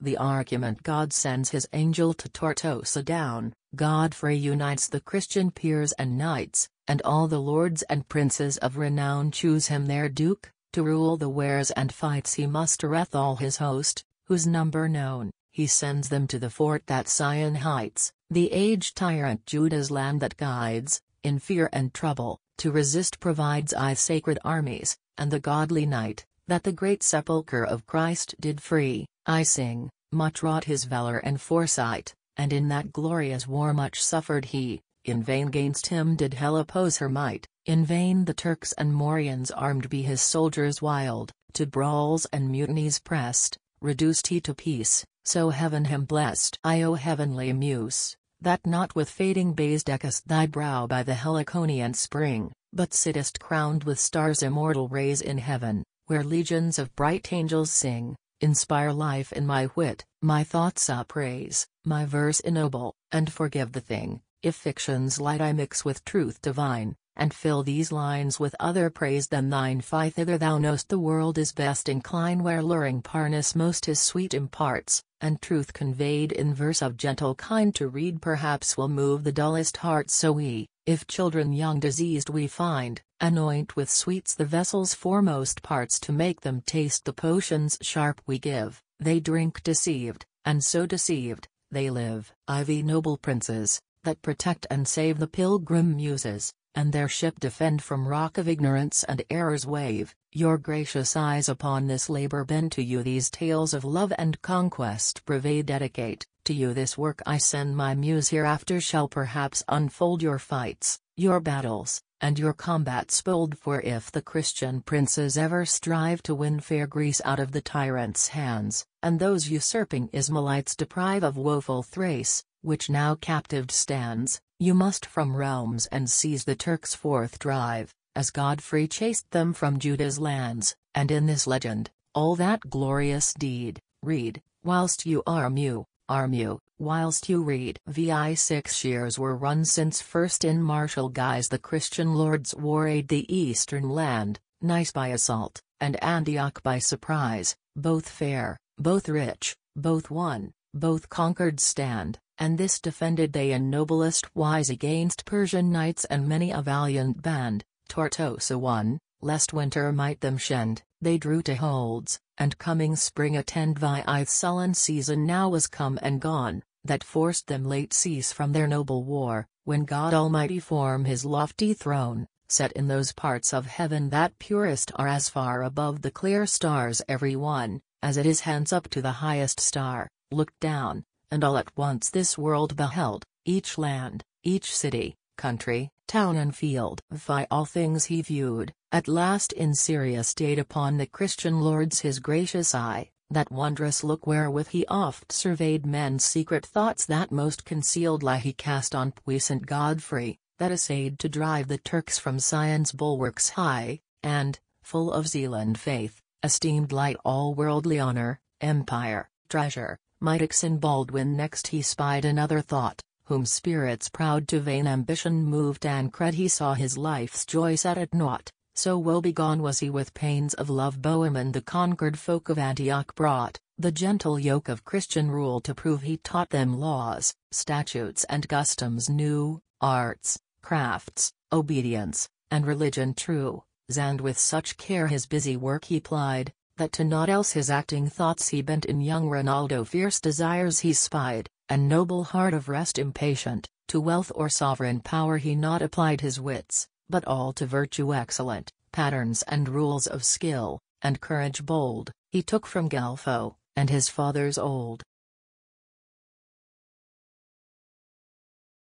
the argument God sends his angel to Tortosa down, Godfrey unites the Christian peers and knights, and all the lords and princes of renown choose him their duke, to rule the wares and fights he mustereth all his host, whose number known, he sends them to the fort that Sion heights, the aged tyrant Judah's land that guides, in fear and trouble, to resist provides sacred armies, and the godly knight, that the great sepulchre of Christ did free, I sing, much wrought his valor and foresight, and in that glorious war much suffered he, in vain gainst him did hell oppose her might, in vain the Turks and Morians armed be his soldiers wild, to brawls and mutinies pressed, reduced he to peace, so heaven him blessed. O heavenly muse, that not with fading bays deckest thy brow by the Heliconian spring, but sittest crowned with stars' immortal rays in heaven, where legions of bright angels sing, inspire life in my wit, my thoughts upraise, my verse ennoble, and forgive the thing, if fiction's light I mix with truth divine, and fill these lines with other praise than thine. Fie thither thou know'st the world is best incline where luring Parness most his sweet imparts, and truth conveyed in verse of gentle kind to read perhaps will move the dullest heart. So we, if children young diseased we find, anoint with sweets the vessel's foremost parts to make them taste the potions sharp we give, they drink deceived, and so deceived, they live. Ivy noble princes, that protect and save the pilgrim muses, and their ship defend from rock of ignorance and error's wave, your gracious eyes upon this labor bend, to you these tales of love and conquest purvey dedicate, to you this work I send. My muse hereafter shall perhaps unfold your fights, your battles, and your combats bold, for if the Christian princes ever strive to win fair Greece out of the tyrant's hands, and those usurping Ismaelites deprive of woeful Thrace, which now captived stands, you must from realms and seas the Turks forth drive, as Godfrey chased them from Judah's lands, and in this legend, all that glorious deed, read, whilst you arm whilst you read. Vi 6 years were run since first in martial guise the Christian lords warred the eastern land, Nice by assault, and Antioch by surprise, both fair, both rich, both won, both conquered stand, and this defended they in noblest wise against Persian knights and many a valiant band. Tortosa won, lest winter might them shend, they drew to holds, and coming spring attend. Vi sullen season now was come and gone, that forced them late cease from their noble war, when God Almighty form his lofty throne, set in those parts of heaven that purest are as far above the clear stars every one, as it is hence up to the highest star, looked down, and all at once this world beheld, each land, each city, country, town and field. Fi all things he viewed, at last in serious state upon the Christian lords his gracious eye, that wondrous look wherewith he oft surveyed men's secret thoughts, that most concealed lie he cast on puissant Godfrey, that essayed to drive the Turks from Sion's bulwarks high, and, full of zeal and faith, esteemed light all worldly honor, empire, treasure, might. In Baldwin next he spied another thought, whom spirits proud to vain ambition moved, and cred he saw his life's joy set at naught, so woebegone was he with pains of love. Bohemond the conquered folk of Antioch brought, the gentle yoke of Christian rule to prove. He taught them laws, statutes and customs new, arts, crafts, obedience, and religion true, and with such care his busy work he plied, that to naught else his acting thoughts he bent. In young Rinaldo fierce desires he spied, and noble heart of rest impatient, to wealth or sovereign power he not applied his wits, but all to virtue excellent, patterns and rules of skill, and courage bold, he took from Guelpho, and his fathers old.